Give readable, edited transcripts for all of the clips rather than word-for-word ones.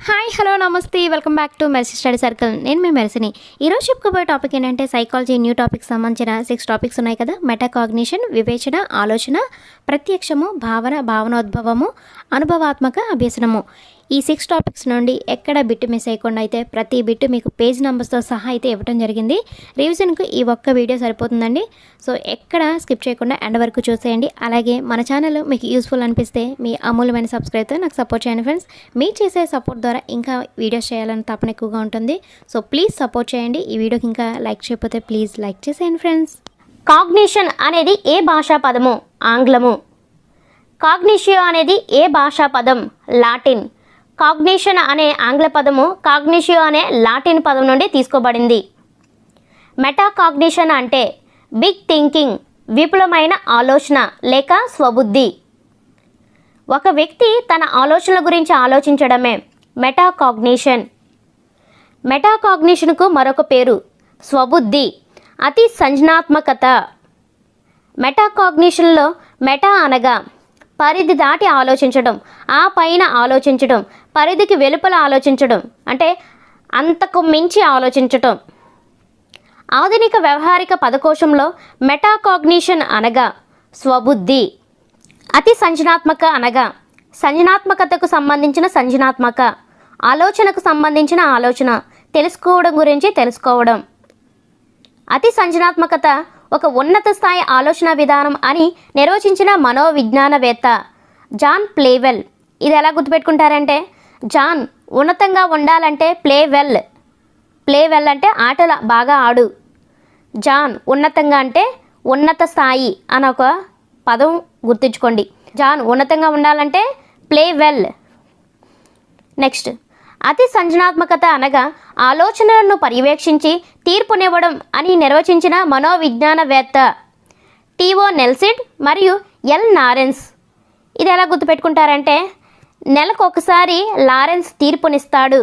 Hi hello నమస్తే welcome back to mercy study circle. నేను మీ మెర్సీని. ఈరోజు చెప్పుకోబోయే టాపిక్ ఏంటంటే సైకాలజీ న్యూ టాపిక్ సంబంధించిన 6 టాపిక్స్ ఉన్నాయి కదా. మెటాకాగ్నిషన్, వివేచన, ఆలోచన, ప్రత్యక్షము, భావనోద్భవము, అనుభవాత్మక అభ్యసనము. ఈ 6 టాపిక్స్ నుండి ఎక్కడ బిట్ మిస్ అయ్యకుండా అయితే ప్రతి బిట్ మీకు పేజ్ నెంబర్స్తో సహా అయితే ఇవ్వడం జరిగింది. రివిజన్కు ఈ ఒక్క వీడియో సరిపోతుందండి. సో ఎక్కడ స్కిప్ చేయకుండా ఎండ్ వరకు చూసేయండి. అలాగే మన ఛానల్ మీకు యూస్ఫుల్ అనిపిస్తే మీ అమూల్యమైన సబ్స్క్రైబ్తో నాకు సపోర్ట్ చేయండి ఫ్రెండ్స్. మీ చేసే సపోర్ట్ ద్వారా ఇంకా వీడియోస్ చేయాలని తపన ఎక్కువగా ఉంటుంది. సో ప్లీజ్ సపోర్ట్ చేయండి. ఈ వీడియోకి ఇంకా లైక్ చేయకపోతే ప్లీజ్ లైక్ చేసేయండి ఫ్రెండ్స్. కాగ్నిషన్ అనేది ఏ భాషా పదము? ఆంగ్లము. కాగ్నిషియో అనేది ఏ భాషా పదం? లాటిన్. కాగ్నిషన్ అనే ఆంగ్ల పదము కాగ్నిషియో అనే లాటిన్ పదం నుండి తీసుకోబడింది. మెటాకాగ్నిషన్ అంటే బిగ్ థింకింగ్, విపులమైన ఆలోచన లేక స్వబుద్ధి. ఒక వ్యక్తి తన ఆలోచనల గురించి ఆలోచించడమే మెటాకాగ్నిషన్. మెటాకాగ్నిషన్కు మరొక పేరు స్వబుద్ధి, అతి సంజ్ఞాత్మకత. మెటాకాగ్నిషన్లో మెటా అనగా పరిధి దాటి ఆలోచించడం, ఆ పైన ఆలోచించడం, పరిధికి వెలుపల ఆలోచించడం, అంటే అంతకు మించి ఆలోచించటం. ఆధునిక వ్యవహారిక పదకోశంలో మెటాకాగ్నిషన్ అనగా స్వబుద్ధి, అతి సంజ్ఞాత్మక అనగా సంజ్ఞాత్మకతకు సంబంధించిన సంజ్ఞాత్మక, ఆలోచనకు సంబంధించిన ఆలోచన, తెలుసుకోవడం గురించి తెలుసుకోవడం. అతి సంజ్ఞాత్మకత ఒక ఉన్నత స్థాయి ఆలోచన విధానం అని నిర్వచించిన మనోవిజ్ఞానవేత్త జాన్ ప్లేవెల్. ఇది ఎలా గుర్తుపెట్టుకుంటారంటే, జాన్ ఉన్నతంగా ఉండాలంటే ప్లేవెల్ అంటే ఆటలు బాగా ఆడు. జాన్ ఉన్నతంగా అంటే ఉన్నత స్థాయి అని ఒక పదం గుర్తుంచుకోండి. జాన్ ఉన్నతంగా ఉండాలంటే ప్లేవెల్. నెక్స్ట్, అతి సంజ్ఞాత్మకత అనగా ఆలోచనలను పర్యవేక్షించి తీర్పునివ్వడం అని నిర్వచించిన మనోవిజ్ఞానవేత్త టీఓ నెల్సిడ్ మరియు ఎల్ నారెన్స్. ఇది ఎలా గుర్తుపెట్టుకుంటారంటే, నెలకొకసారి లారెన్స్ తీర్పునిస్తాడు.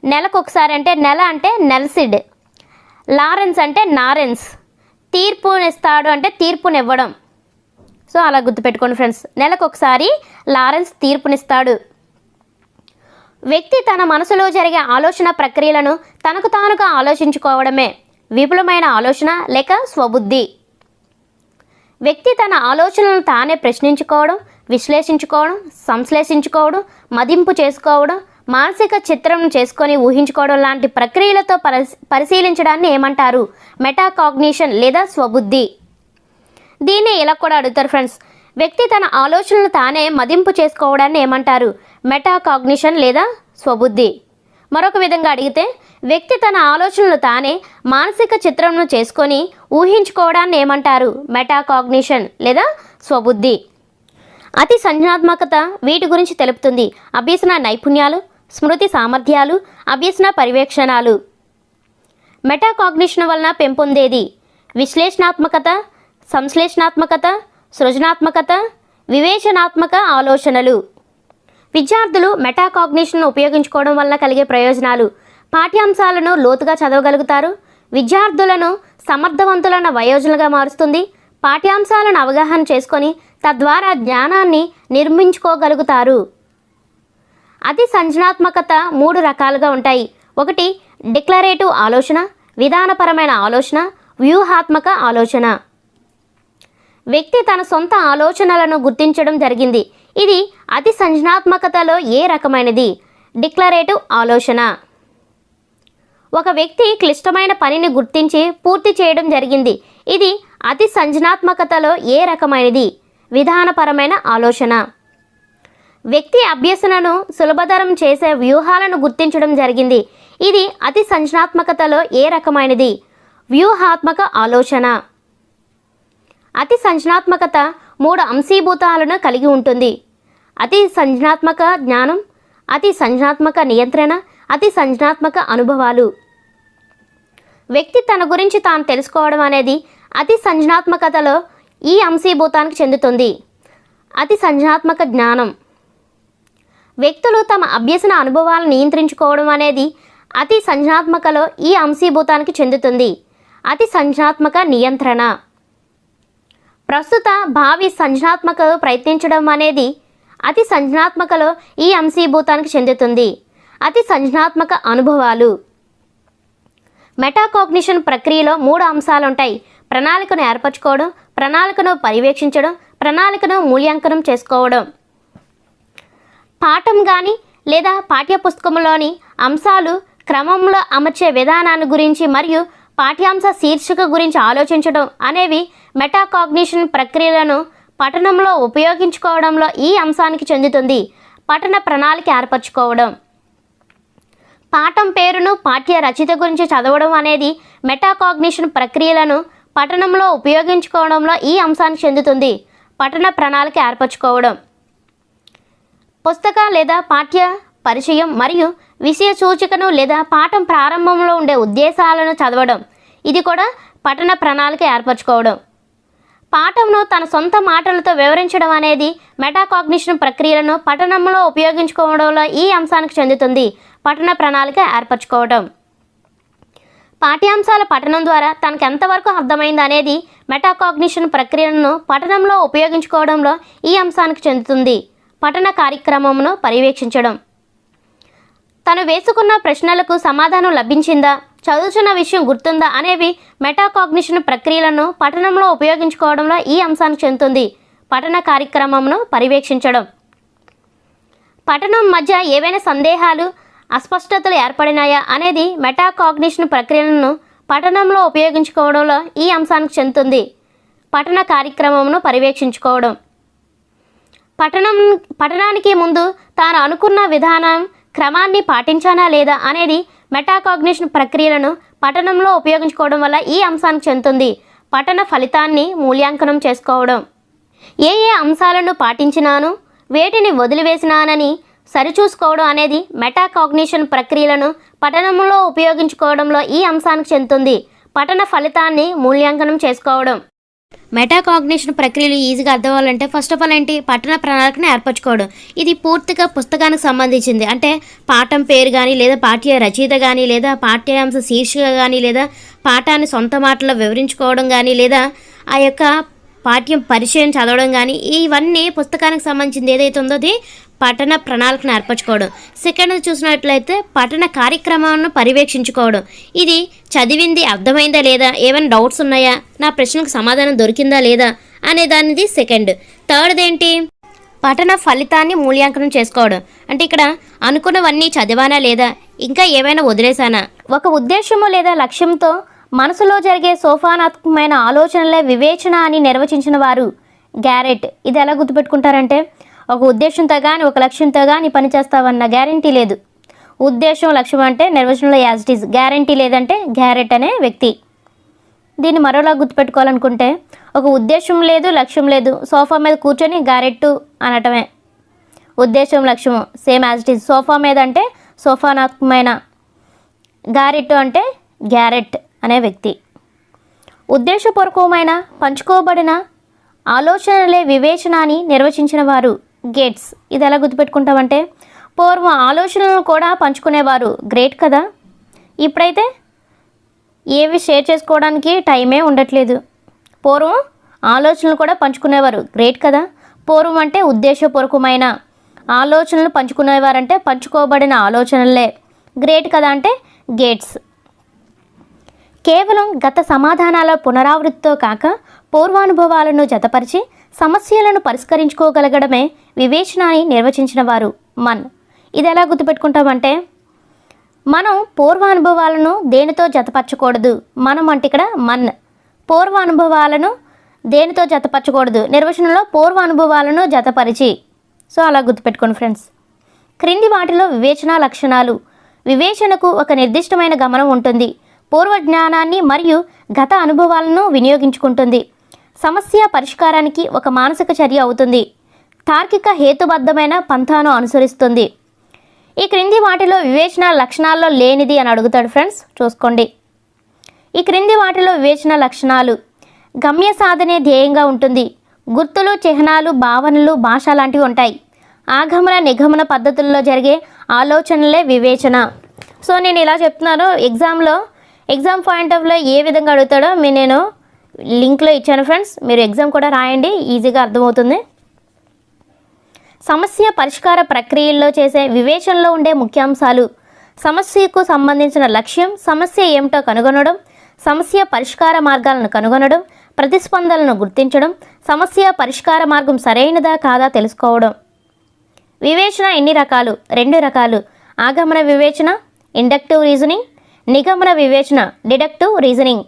నెలకొకసారి అంటే నెల అంటే నెల్సిడ్, లారెన్స్ అంటే నారెన్స్, తీర్పునిస్తాడు అంటే తీర్పునివ్వడం. సో అలా గుర్తుపెట్టుకోండి ఫ్రెండ్స్. నెలకొకసారి లారెన్స్ తీర్పునిస్తాడు. వ్యక్తి తన మనసులో జరిగే ఆలోచన ప్రక్రియలను తనకు తానుగా ఆలోచించుకోవడమే విపులమైన ఆలోచన లేక స్వబుద్ధి. వ్యక్తి తన ఆలోచనలను తానే ప్రశ్నించుకోవడం, విశ్లేషించుకోవడం, సంశ్లేషించుకోవడం, మదింపు చేసుకోవడం, మానసిక చిత్రం చేసుకొని ఊహించుకోవడం లాంటి ప్రక్రియలతో పరిశీలించడాన్ని ఏమంటారు? మెటాకాగ్నిషన్ లేదా స్వబుద్ధి. దీన్ని ఇలా కూడా అడుగుతారు ఫ్రెండ్స్. వ్యక్తి తన ఆలోచనలు తానే మదింపు చేసుకోవడాన్ని ఏమంటారు? మెటాకాగ్నిషన్ లేదా స్వబుద్ధి. మరొక విధంగా అడిగితే, వ్యక్తి తన ఆలోచనలు తానే మానసిక చిత్రంను చేసుకొని ఊహించుకోవడాన్ని ఏమంటారు? మెటాకాగ్నిషన్ లేదా స్వబుద్ధి. అతి సంజ్ఞాత్మకత వీటి గురించి తెలుపుతుంది. అభ్యసన నైపుణ్యాలు, స్మృతి సామర్థ్యాలు, అభ్యసన పర్యవేక్షణాలు. మెటాకాగ్నిషన్ వలన పెంపొందేది విశ్లేషణాత్మకత, సంశ్లేషణాత్మకత, సృజనాత్మకత, వివేచనాత్మక ఆలోచనలు. విద్యార్థులు మెటాకాగ్నిషన్ను ఉపయోగించుకోవడం వల్ల కలిగే ప్రయోజనాలు: పాఠ్యాంశాలను లోతుగా చదవగలుగుతారు, విద్యార్థులను సమర్థవంతులైన వయోజనులుగా మారుస్తుంది, పాఠ్యాంశాలను అవగాహన చేసుకొని తద్వారా జ్ఞానాన్ని నిర్మించుకోగలుగుతారు. అతి సంజ్ఞాత్మకత 3 రకాలుగా ఉంటాయి. ఒకటి డిక్లరేటివ్ ఆలోచన, విధానపరమైన ఆలోచన, వ్యూహాత్మక ఆలోచన. వ్యక్తి తన సొంత ఆలోచనలను గుర్తించడం జరిగింది. ఇది అతి సంజ్ఞాత్మకతలో ఏ రకమైనది? డిక్లరేటివ్ ఆలోచన. ఒక వ్యక్తి క్లిష్టమైన పనిని గుర్తించి పూర్తి చేయడం జరిగింది. ఇది అతి సంజ్ఞాత్మకతలో ఏ రకమైనది? విధానపరమైన ఆలోచన. వ్యక్తి అభ్యసనను సులభతరం చేసే వ్యూహాలను గుర్తించడం జరిగింది. ఇది అతి సంజ్ఞాత్మకతలో ఏ రకమైనది? వ్యూహాత్మక ఆలోచన. అతి సంజ్ఞాత్మకత 3 అంశీభూతాలను కలిగి ఉంటుంది: అతి సంజ్ఞాత్మక జ్ఞానం, అతి సంజ్ఞాత్మక నియంత్రణ, అతి సంజ్ఞాత్మక అనుభవాలు. వ్యక్తి తన గురించి తాను తెలుసుకోవడం అనేది అతి సంజ్ఞాత్మకతలో ఈ అంశీభూతానికి చెందుతుంది. అతి సంజ్ఞాత్మక జ్ఞానం. వ్యక్తులు తమ అభ్యసన అనుభవాలను నియంత్రించుకోవడం అనేది అతి సంజ్ఞాత్మకలో ఈ అంశీభూతానికి చెందుతుంది. అతి సంజ్ఞాత్మక నియంత్రణ. ప్రస్తుత భావి సంజ్ఞాత్మక ప్రయత్నించడం అనేది అతి సంజ్ఞాత్మకలో ఈ అంశీభూతానికి చెందుతుంది. అతి సృజనాత్మక అనుభవాలు. మెటాకాగ్నిషన్ ప్రక్రియలో 3 అంశాలు ఉంటాయి. ప్రణాళికను ఏర్పరచుకోవడం, ప్రణాళికను పర్యవేక్షించడం, ప్రణాళికను మూల్యాంకనం చేసుకోవడం. పాఠం కానీ లేదా పాఠ్యపుస్తకంలోని అంశాలు క్రమంలో అమర్చే విధానాన్ని గురించి మరియు పాఠ్యాంశ శీర్షిక గురించి ఆలోచించడం అనేవి మెటాకాగ్నిషన్ ప్రక్రియలను పఠనంలో ఉపయోగించుకోవడంలో ఈ అంశానికి చెందుతుంది. పఠన ప్రణాళిక ఏర్పరచుకోవడం. పాఠం పేరును పాఠ్య రచయిత గురించి చదవడం అనేది మెటాకాగ్నిషన్ ప్రక్రియలను పఠనంలో ఉపయోగించుకోవడంలో ఈ అంశానికి చెందుతుంది. పఠన ప్రణాళిక ఏర్పరచుకోవడం. పుస్తక లేదా పాఠ్య పరిచయం మరియు విషయ సూచికను లేదా పాఠం ప్రారంభంలో ఉండే ఉద్దేశాలను చదవడం. ఇది కూడా పఠన ప్రణాళిక ఏర్పరచుకోవడం. పాఠంను తన సొంత మాటలతో వివరించడం అనేది మెటాకాగ్నిషన్ ప్రక్రియలను పఠనంలో ఉపయోగించుకోవడంలో ఈ అంశానికి చెందుతుంది. పఠన ప్రణాళిక ఏర్పరచుకోవడం. పాఠ్యాంశాల పఠనం ద్వారా తనకు ఎంతవరకు అర్థమైంది అనేది మెటాకాగ్నిషన్ ప్రక్రియలను పఠనంలో ఉపయోగించుకోవడంలో ఈ అంశానికి చెందుతుంది. పఠన కార్యక్రమమును పర్యవేక్షించడం. తను వేసుకున్న ప్రశ్నలకు సమాధానం లభించిందా, చదువుతున్న విషయం గుర్తుందా అనేవి మెటాకాగ్నిషన్ ప్రక్రియలను పఠనంలో ఉపయోగించుకోవడంలో ఈ అంశానికి చెందుతుంది. పఠన కార్యక్రమమును పర్యవేక్షించడం. పఠనం మధ్య ఏవైనా సందేహాలు, అస్పష్టతలు ఏర్పడినాయా అనేది మెటాకాగ్నిషన్ ప్రక్రియలను పఠనంలో ఉపయోగించుకోవడంలో ఈ అంశానికి చెందుతుంది. పఠన కార్యక్రమమును పర్యవేక్షించుకోవడం. పఠనానికి ముందు తాను అనుకున్న విధానం క్రమాన్ని పాటించానా లేదా అనేది మెటాకాగ్నిషన్ ప్రక్రియలను పఠనంలో ఉపయోగించుకోవడం వల్ల ఈ అంశానికి చెందుతుంది. పఠన ఫలితాన్ని మూల్యాంకనం చేసుకోవడం. ఏ అంశాలను పాటించినాను, వేటిని వదిలివేసినానని సరిచూసుకోవడం అనేది మెటాకాగ్నిషన్ ప్రక్రియలను పఠనంలో ఉపయోగించుకోవడంలో ఈ అంశానికి చెందుతుంది. పఠన ఫలితాన్ని మూల్యాంకనం చేసుకోవడం. మెటాకాగ్నిషన్ ప్రక్రియలు ఈజీగా అర్థం అవ్వాలంటే ఫస్ట్ ఆఫ్ ఆల్ ఏంటి, పఠన ప్రణాళికను ఏర్పరచుకోవడం. ఇది పూర్తిగా పుస్తకానికి సంబంధించింది. అంటే పాఠం పేరు కానీ లేదా పాఠ్య రచయిత కానీ లేదా పాఠ్యాంశ శీర్షిక కానీ లేదా పాఠాన్ని సొంత మాటల్లో వివరించుకోవడం కానీ లేదా ఆ యొక్క పాఠ్యం పరిచయం చదవడం కానీ ఇవన్నీ పుస్తకానికి సంబంధించింది ఏదైతే ఉందో అది పఠన ప్రణాళికను ఏర్పరచుకోవడం. సెకండ్ చూసినట్లయితే పఠన కార్యక్రమాలను పర్యవేక్షించుకోవడం. ఇది చదివింది అర్థమైందా లేదా, ఏమైనా డౌట్స్ ఉన్నాయా, నా ప్రశ్నకు సమాధానం దొరికిందా లేదా అనే దానిది సెకండ్. థర్డ్ ఏంటి, పఠన ఫలితాన్ని మూల్యాంకనం చేసుకోవడం. అంటే ఇక్కడ అనుకున్నవన్నీ చదివానా లేదా, ఇంకా ఏమైనా వదిలేసానా. ఒక ఉద్దేశము లేదా లక్ష్యంతో మనసులో జరిగే సోపానాత్మకమైన ఆలోచనలే వివేచన అని నిర్వచించిన వారు గ్యారెట్. ఇది ఎలా గుర్తుపెట్టుకుంటారంటే, ఒక ఉద్దేశంతో కానీ ఒక లక్ష్యంతో కానీ పనిచేస్తావన్న గ్యారంటీ లేదు. ఉద్దేశం లక్ష్యం అంటే నిర్వచనంలో యాజ్ ఇట్ ఈజ్, గ్యారంటీ లేదంటే గ్యారెట్ అనే వ్యక్తి. దీన్ని మరోలా గుర్తుపెట్టుకోవాలనుకుంటే, ఒక ఉద్దేశం లేదు లక్ష్యం లేదు, సోఫా మీద కూర్చొని గ్యారెట్టు అనటమే. ఉద్దేశం లక్ష్యము same as it is. Sofa మీద అంటే సోఫానాత్మకమైన, గ్యారెట్టు అంటే గ్యారెట్ అనే వ్యక్తి. ఉద్దేశపూర్వకమైన పంచుకోబడిన ఆలోచనలే వివేచన అని నిర్వచించిన వారు గేట్స్. ఇది ఎలా గుర్తుపెట్టుకుంటామంటే, పూర్వం ఆలోచనలను కూడా పంచుకునేవారు. గ్రేట్ కదా. ఇప్పుడైతే ఏవి షేర్ చేసుకోవడానికి టైమే ఉండట్లేదు. పూర్వం ఆలోచనలు కూడా పంచుకునేవారు. గ్రేట్ కదా. పూర్వం అంటే ఉద్దేశపూర్వకమైన ఆలోచనలు పంచుకునేవారంటే పంచుకోబడిన ఆలోచనలే. గ్రేట్ కదా అంటే గేట్స్. కేవలం గత సమాధానాల పునరావృత్తితో కాక పూర్వానుభవాలను జతపరిచి సమస్యలను పరిష్కరించుకోగలగడమే వివేచన అని నిర్వచించిన వారు మన్. ఇది ఎలా గుర్తుపెట్టుకుంటామంటే, మనం పూర్వానుభవాలను దేనితో జతపరచకూడదు. మనం అంటే ఇక్కడ మన్. పూర్వానుభవాలను దేనితో జతపరచకూడదు, నిర్వచనంలో పూర్వానుభవాలను జతపరిచి. సో అలా గుర్తుపెట్టుకోండి ఫ్రెండ్స్. క్రింది వాటిలో వివేచన లక్షణాలు. వివేచనకు ఒక నిర్దిష్టమైన గమనం ఉంటుంది. పూర్వ జ్ఞానాన్ని మరియు గత అనుభవాలను వినియోగించుకుంటుంది. సమస్య పరిష్కారానికి ఒక మానసిక చర్య అవుతుంది. తార్కిక హేతుబద్ధమైన పంథాను అనుసరిస్తుంది. ఈ క్రింది వాటిలో వివేచన లక్షణాల్లో లేనిది అని అడుగుతాడు ఫ్రెండ్స్. చూసుకోండి. ఈ క్రింది వాటిలో వివేచన లక్షణాలు. గమ్య సాధనే ధ్యేయంగా ఉంటుంది. గుర్తులు, చిహ్నాలు, భావనలు, భాష లాంటివి ఉంటాయి. ఆగమన నిగమన పద్ధతుల్లో జరిగే ఆలోచనలే వివేచన. సో నేను ఇలా చెప్తున్నాను, ఎగ్జామ్ పాయింట్ ఆఫ్ లో ఏ విధంగా అడుగుతాడో నేను లింక్లో ఇచ్చాను ఫ్రెండ్స్. మీరు ఎగ్జామ్ కూడా రాయండి, ఈజీగా అర్థమవుతుంది. సమస్య పరిష్కార ప్రక్రియల్లో చేసే వివేచనలో ఉండే ముఖ్యాంశాలు: సమస్యకు సంబంధించిన లక్ష్యం, సమస్య ఏమిటో కనుగొనడం, సమస్య పరిష్కార మార్గాలను కనుగొనడం, ప్రతిస్పందనలను గుర్తించడం, సమస్య పరిష్కార మార్గం సరైనదా కాదా తెలుసుకోవడం. వివేచన ఎన్ని రకాలు? 2 రకాలు: ఆగమన వివేచన ఇండక్టివ్ రీజనింగ్, నిగమన వివేచన డిడక్టివ్ రీజనింగ్.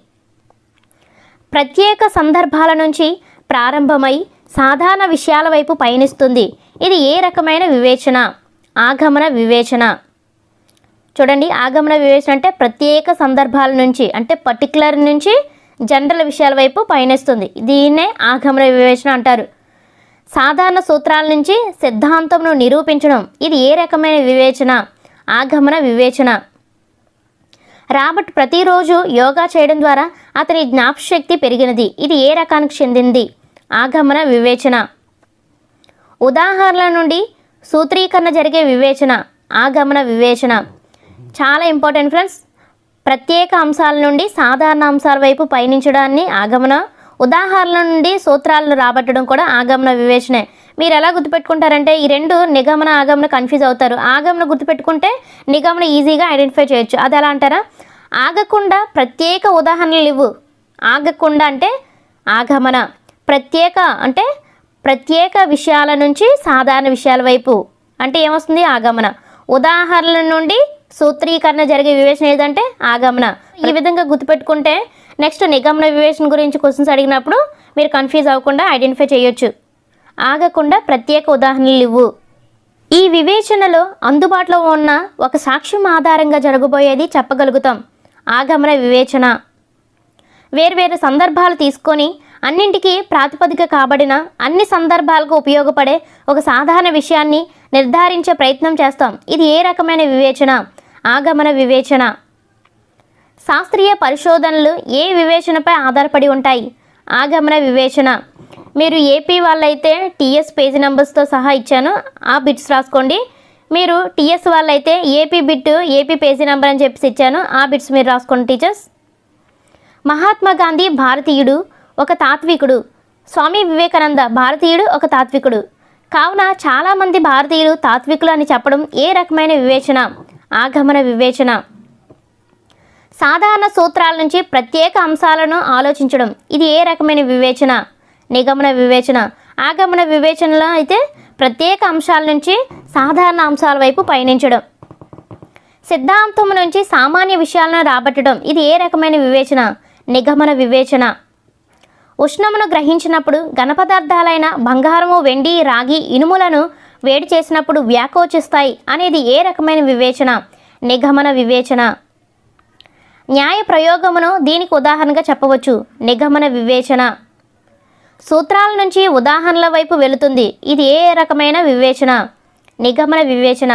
ప్రత్యేక సందర్భాల నుంచి ప్రారంభమై సాధారణ విషయాల వైపు పయనిస్తుంది. ఇది ఏ రకమైన వివేచన? ఆగమన వివేచన. చూడండి, ఆగమన వివేచన అంటే ప్రత్యేక సందర్భాల నుంచి, అంటే పర్టికులర్ నుంచి జనరల్ విషయాల వైపు పయనిస్తుంది. దీన్నే ఆగమన వివేచన అంటారు. సాధారణ సూత్రాల నుంచి సిద్ధాంతంను నిరూపించడం. ఇది ఏ రకమైన వివేచన? ఆగమన వివేచన. రాబర్ట్ ప్రతిరోజు యోగా చేయడం ద్వారా అతని జ్ఞాపశక్తి పెరిగినది. ఇది ఏ రకానికి చెందింది? ఆగమన వివేచన. ఉదాహరణల నుండి సూత్రీకరణ జరిగే వివేచన. ఆగమన వివేచన. చాలా ఇంపార్టెంట్ ఫ్రెండ్స్. ప్రత్యేక అంశాల నుండి సాధారణ అంశాల వైపు పయనించడాన్ని ఆగమన, ఉదాహరణల నుండి సూత్రాలను రాబట్టడం కూడా ఆగమన వివేచనే. మీరు ఎలా గుర్తుపెట్టుకుంటారంటే ఈ 2 నిగమన ఆగమన కన్ఫ్యూజ్ అవుతారు. ఆగమన గుర్తుపెట్టుకుంటే నిగమన ఈజీగా ఐడెంటిఫై చేయొచ్చు. అది ఎలా అంటారా? ఆగకుండా ప్రత్యేక ఉదాహరణలు ఇవ్వు. ఆగకుండా అంటే ఆగమన, ప్రత్యేక అంటే ప్రత్యేక విషయాల నుంచి సాధారణ విషయాల వైపు అంటే ఏమొస్తుంది? ఆగమన. ఉదాహరణల నుండి సూత్రీకరణ జరిగే వివేచన ఏదంటే ఆగమన. ఈ విధంగా గుర్తుపెట్టుకుంటే నెక్స్ట్ నిగమన వివేచన గురించి క్వశ్చన్స్ అడిగినప్పుడు మీరు కన్ఫ్యూజ్ అవ్వకుండా ఐడెంటిఫై చేయొచ్చు. ఆగకుండా ప్రత్యేక ఉదాహరణలు ఇవ్వు. ఈ వివేచనలో అందుబాటులో ఉన్న ఒక సాక్ష్యం ఆధారంగా జరగబోయేది చెప్పగలుగుతాం. ఆగమన వివేచన. వేర్వేరు సందర్భాలు తీసుకొని అన్నింటికీ ప్రాతిపదిక కాబడిన, అన్ని సందర్భాలకు ఉపయోగపడే ఒక సాధారణ విషయాన్ని నిర్ధారించే ప్రయత్నం చేస్తాం. ఇది ఏ రకమైన వివేచన? ఆగమన వివేచన. శాస్త్రీయ పరిశోధనలు ఏ వివేచనపై ఆధారపడి ఉంటాయి? ఆగమన వివేచన. మీరు ఏపీ వాళ్ళైతే టీఎస్ పేజీ నెంబర్స్తో సహా ఇచ్చాను, ఆ బిట్స్ రాసుకోండి. మీరు టీఎస్ వాళ్ళైతే AP bit, AP page number అని చెప్పేసి ఇచ్చాను, ఆ బిట్స్ మీరు రాసుకోండి టీచర్స్. మహాత్మా గాంధీ భారతీయుడు, ఒక తాత్వికుడు. స్వామి వివేకానంద భారతీయుడు, ఒక తాత్వికుడు. కావున చాలామంది భారతీయులు తాత్వికులు అని చెప్పడం ఏ రకమైన వివేచన? ఆగమన వివేచన. సాధారణ సూత్రాల నుంచి ప్రత్యేక అంశాలను ఆలోచించడం. ఇది ఏ రకమైన వివేచన? నిగమన వివేచన. ఆగమన వివేచనలో అయితే ప్రత్యేక అంశాల నుంచి సాధారణ అంశాల వైపు పయనించడం. సిద్ధాంతం నుంచి సామాన్య విషయాలను రాబట్టడం. ఇది ఏ రకమైన వివేచన? నిగమన వివేచన. ఉష్ణమును గ్రహించినప్పుడు ఘనపదార్థాలైన బంగారము, వెండి, రాగి, ఇనుములను వేడి చేసినప్పుడు వ్యాకోచిస్తాయి అనేది ఏ రకమైన వివేచన? నిగమన వివేచన. న్యాయ ప్రయోగమును దీనికి ఉదాహరణగా చెప్పవచ్చు. నిగమన వివేచన. సూత్రాల నుంచి ఉదాహరణల వైపు వెళుతుంది. ఇది ఏ రకమైన వివేచన? నిగమన వివేచన.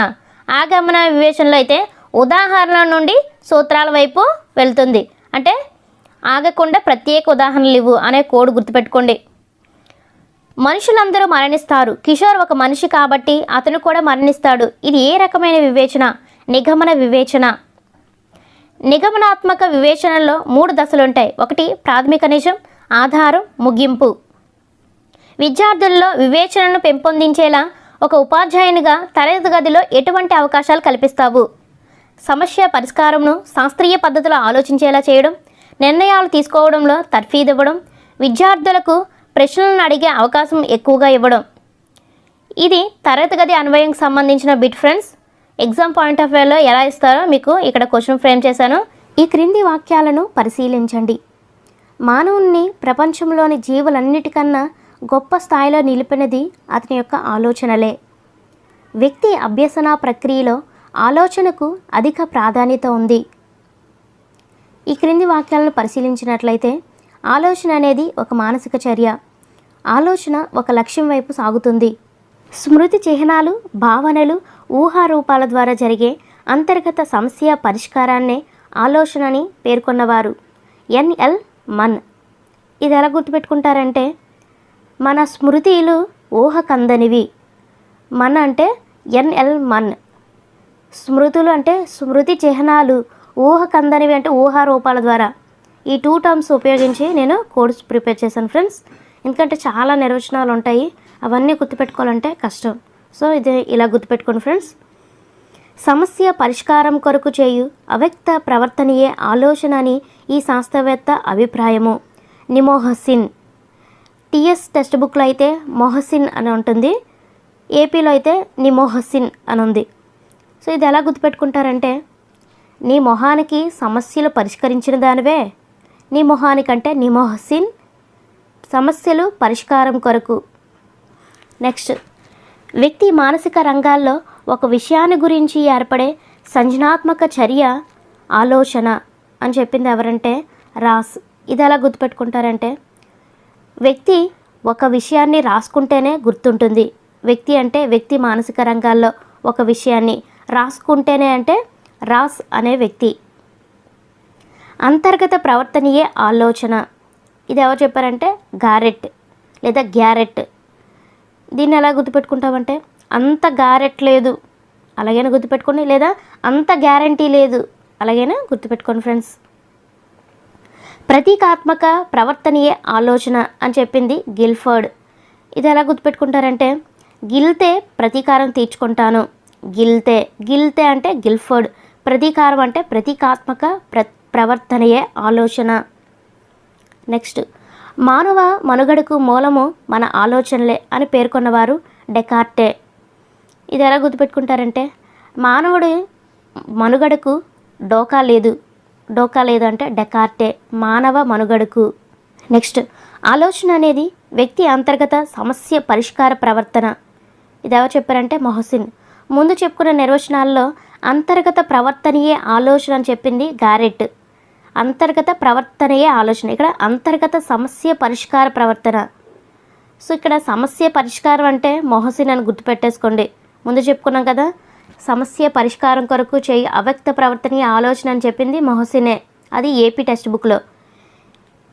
ఆగమన వివేచనలో అయితే ఉదాహరణల నుండి సూత్రాల వైపు వెళ్తుంది. అంటే ఆగకుండా ప్రత్యేక ఉదాహరణలు ఇవ్వు అనే కోడ్ గుర్తుపెట్టుకోండి. మనుషులందరూ మరణిస్తారు. కిషోర్ ఒక మనిషి కాబట్టి అతను కూడా మరణిస్తాడు. ఇది ఏ రకమైన వివేచన? నిగమన వివేచన. నిగమనాత్మక వివేచనలో 3 దశలు ఉంటాయి. 1 ప్రాథమిక నిజం, ఆధారం, ముగింపు. విద్యార్థుల్లో వివేచనను పెంపొందించేలా ఒక ఉపాధ్యాయునిగా తరగతి గదిలో ఎటువంటి అవకాశాలు కల్పిస్తావు? సమస్య పరిష్కారంను శాస్త్రీయ పద్ధతిలో ఆలోచించేలా చేయడం, నిర్ణయాలు తీసుకోవడంలో తర్ఫీదివ్వడం, విద్యార్థులకు ప్రశ్నలను అడిగే అవకాశం ఎక్కువగా ఇవ్వడం. ఇది తరగతి గది అన్వయంకి సంబంధించిన bit friends. Exam point of వ్యూలో ఎలా ఇస్తారో మీకు ఇక్కడ క్వశ్చన్ ఫ్రేమ్ చేశాను. ఈ క్రింది వాక్యాలను పరిశీలించండి. మానవుణ్ణి ప్రపంచంలోని జీవులన్నిటికన్నా గొప్ప స్థాయిలో నిలిపినది అతని యొక్క ఆలోచనలే. వ్యక్తి అభ్యసన ప్రక్రియలో ఆలోచనకు అధిక ప్రాధాన్యత ఉంది. ఈ క్రింది వాక్యాలను పరిశీలించినట్లయితే ఆలోచన అనేది ఒక మానసిక చర్య. ఆలోచన ఒక లక్ష్యం వైపు సాగుతుంది. స్మృతి చిహ్నాలు, భావనలు, ఊహారూపాల ద్వారా జరిగే అంతర్గత సమస్య పరిష్కారాన్నే ఆలోచనని పేర్కొన్నవారు ఎన్ఎల్ మన్. ఇది ఎలా గుర్తుపెట్టుకుంటారంటే మన స్మృతిలు ఊహకందనివి. మన్ అంటే ఎన్ఎల్ మన్. స్మృతులు అంటే స్మృతి చిహ్నాలు, ఊహకందనివి అంటే ఊహారూపాల ద్వారా. ఈ 2 టర్మ్స్ ఉపయోగించి నేను కోడ్స్ ప్రిపేర్ చేశాను ఫ్రెండ్స్. ఎందుకంటే చాలా నిర్వచనాలు ఉంటాయి, అవన్నీ గుర్తుపెట్టుకోవాలంటే కష్టం. సో ఇది ఇలా గుర్తుపెట్టుకోండి ఫ్రెండ్స్. సమస్య పరిష్కారం కొరకు చేయు అవ్యక్త ప్రవర్తనయే ఆలోచన అని ఈ శాస్త్రవేత్త అభిప్రాయము. నిమోహసిన్. టిఎస్ టెక్స్ట్ బుక్లో అయితే మొహసిన్ అని ఉంటుంది, ఏపీలో అయితే నిమోహసిన్ అని ఉంది. సో ఇది ఎలా గుర్తుపెట్టుకుంటారంటే, నీ మొహానికి సమస్యలు పరిష్కరించిన దానివే, నీ మొహానికంటే నిమోహసిన్, సమస్యలు పరిష్కారం కొరకు. నెక్స్ట్, వ్యక్తి మానసిక రంగాల్లో ఒక విషయాన్ని గురించి ఏర్పడే సంజ్ఞాత్మక చర్య ఆలోచన అని చెప్పింది ఎవరంటే రాస్. ఇది ఎలా గుర్తుపెట్టుకుంటారంటే, వ్యక్తి ఒక విషయాన్ని రాసుకుంటేనే గుర్తుంటుంది. వ్యక్తి అంటే వ్యక్తి మానసిక రంగాల్లో ఒక విషయాన్ని రాసుకుంటేనే అంటే రాస్ అనే వ్యక్తి. అంతర్గత ప్రవర్తనయే ఆలోచన. ఇది ఎవరు చెప్పారంటే గారెట్ లేదా గ్యారెట్. దీన్ని ఎలా గుర్తుపెట్టుకుంటామంటే, అంత గారెట్ లేదు అలాగైనా గుర్తుపెట్టుకోండి, లేదా అంత గ్యారంటీ లేదు అలాగైనా గుర్తుపెట్టుకోండి ఫ్రెండ్స్. ప్రతీకాత్మక ప్రవర్తనయే ఆలోచన అని చెప్పింది గిల్ఫర్డ్. ఇది ఎలా గుర్తుపెట్టుకుంటారంటే, గిల్తే ప్రతీకారం తీర్చుకుంటాను. గిల్తే అంటే గిల్ఫర్డ్, ప్రతీకారం అంటే ప్రతీకాత్మక ప్రవర్తనయే ఆలోచన. నెక్స్ట్, మానవ మనుగడకు మూలము మన ఆలోచనలే అని పేర్కొన్నవారు డెకార్టే. ఇది ఎలా గుర్తుపెట్టుకుంటారంటే, మానవుడి మనుగడకు డోకా లేదు అంటే డెకార్టే, మానవ మనుగడకు. నెక్స్ట్, ఆలోచన అనేది వ్యక్తి అంతర్గత సమస్య పరిష్కార ప్రవర్తన. ఇది ఎవరు చెప్పారంటే మొహసిన్. ముందు చెప్పుకున్న నిర్వచనాల్లో అంతర్గత ప్రవర్తనయే ఆలోచన అని చెప్పింది గారెట్. అంతర్గత ప్రవర్తనయే ఆలోచన, ఇక్కడ అంతర్గత సమస్య పరిష్కార ప్రవర్తన. సో ఇక్కడ సమస్య పరిష్కారం అంటే మొహసిన్ అని గుర్తుపెట్టేసుకోండి. ముందు చెప్పుకున్నాం కదా, సమస్య పరిష్కారం కొరకు చేయి అవ్యక్త ప్రవర్తనీయ ఆలోచన అని చెప్పింది మొహసినే. అది ఏపీ టెక్స్ట్ బుక్లో.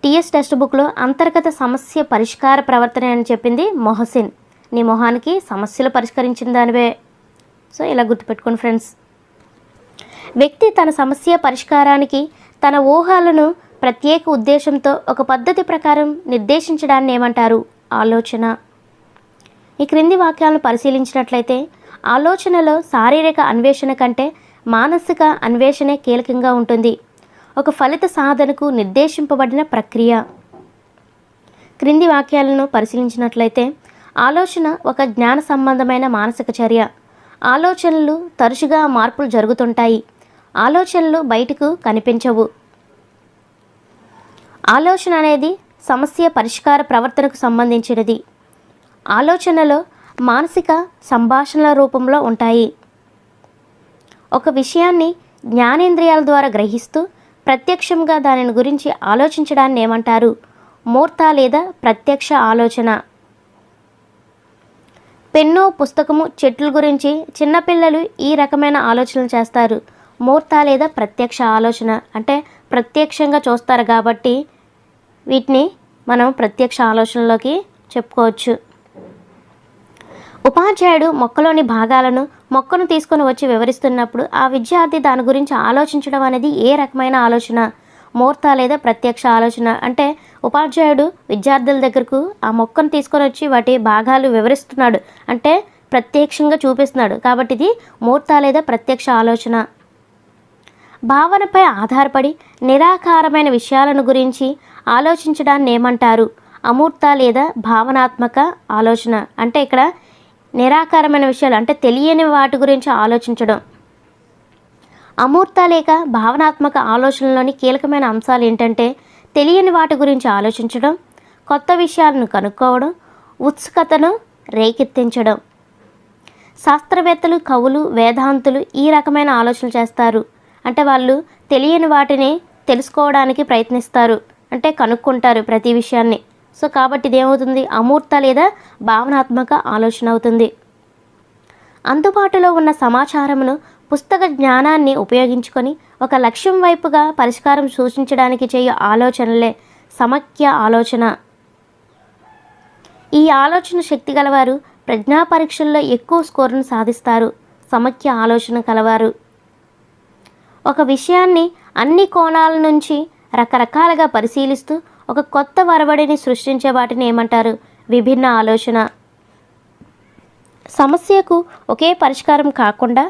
టిఎస్ టెక్స్ట్ బుక్లో అంతర్గత సమస్య పరిష్కార ప్రవర్తన అని చెప్పింది మొహసిన్. నీ మొహానికి సమస్యలు పరిష్కరించిన దానివే. సో ఇలా గుర్తుపెట్టుకోండి ఫ్రెండ్స్. వ్యక్తి తన సమస్య పరిష్కారానికి తన ఊహలను ప్రత్యేక ఉద్దేశంతో ఒక పద్ధతి ప్రకారం నిర్దేశించడాన్ని ఏమంటారు? ఆలోచన. ఈ క్రింది వాక్యాలను పరిశీలించినట్లయితే ఆలోచనలో శారీరక అన్వేషణ కంటే మానసిక అన్వేషణే కీలకంగా ఉంటుంది. ఒక ఫలిత సాధనకు నిర్దేశింపబడిన ప్రక్రియ. క్రింది వాక్యాలను పరిశీలించినట్లయితే ఆలోచన ఒక జ్ఞాన సంబంధమైన మానసిక చర్య. ఆలోచనలు తరచుగా మార్పులు జరుగుతుంటాయి. ఆలోచనలు బయటకు కనిపించవు. ఆలోచన అనేది సమస్య పరిష్కార ప్రవర్తనకు సంబంధించినది. ఆలోచనలో మానసిక సంభాషణల రూపంలో ఉంటాయి. ఒక విషయాన్ని జ్ఞానేంద్రియాల ద్వారా గ్రహిస్తూ ప్రత్యక్షంగా దానిని గురించి ఆలోచించడాన్ని ఏమంటారు? మూర్త లేదా ప్రత్యక్ష ఆలోచన. పెన్ను, పుస్తకము, చెట్ల గురించి చిన్నపిల్లలు ఈ రకమైన ఆలోచనలు చేస్తారు. మూర్త లేదా ప్రత్యక్ష ఆలోచన అంటే ప్రత్యక్షంగా చూస్తారు కాబట్టి వీటిని మనం ప్రత్యక్ష ఆలోచనలోకి చెప్పుకోవచ్చు. ఉపాధ్యాయుడు మొక్కలోని భాగాలను మొక్కను తీసుకొని వచ్చి వివరిస్తున్నప్పుడు ఆ విద్యార్థి దాని గురించి ఆలోచించడం అనేది ఏ రకమైన ఆలోచన? మూర్త లేదా ప్రత్యక్ష ఆలోచన. అంటే ఉపాధ్యాయుడు విద్యార్థుల దగ్గరకు ఆ మొక్కను తీసుకొని వచ్చి వాటి భాగాలు వివరిస్తున్నాడు అంటే ప్రత్యక్షంగా చూపిస్తున్నాడు కాబట్టి ఇది మూర్త లేదా ప్రత్యక్ష ఆలోచన. భావనపై ఆధారపడి నిరాకారమైన విషయాలను గురించి ఆలోచించడాన్ని ఏమంటారు? అమూర్త లేదా భావనాత్మక ఆలోచన. అంటే ఇక్కడ నిరాకారమైన విషయాలు అంటే తెలియని వాటి గురించి ఆలోచించడం. అమూర్త లేక భావనాత్మక ఆలోచనలోని కీలకమైన అంశాలు ఏంటంటే తెలియని వాటి గురించి ఆలోచించడం, కొత్త విషయాలను కనుక్కోవడం, ఉత్సుకతను రేకెత్తించడం. శాస్త్రవేత్తలు, కవులు, వేదాంతులు ఈ రకమైన ఆలోచనలు చేస్తారు. అంటే వాళ్ళు తెలియని వాటిని తెలుసుకోవడానికి ప్రయత్నిస్తారు అంటే కనుక్కుంటారు ప్రతి విషయాన్ని. సో కాబట్టి ఇదేమవుతుంది? అమూర్త లేదా భావనాత్మక ఆలోచన అవుతుంది. అందుబాటులో ఉన్న సమాచారమును పుస్తక జ్ఞానాన్ని ఉపయోగించుకొని ఒక లక్ష్యం వైపుగా పరిష్కారం సూచించడానికి చేయు ఆలోచనలే సమైక్య ఆలోచన. ఈ ఆలోచన శక్తి గలవారు ప్రజ్ఞా పరీక్షల్లో ఎక్కువ స్కోరును సాధిస్తారు. సమైక్య ఆలోచన కలవారు ఒక విషయాన్ని అన్ని కోణాల నుంచి రకరకాలుగా పరిశీలిస్తూ ఒక కొత్త వరవడిని సృష్టించే వాటిని ఏమంటారు? విభిన్న ఆలోచన. సమస్యకు ఒకే పరిష్కారం కాకుండా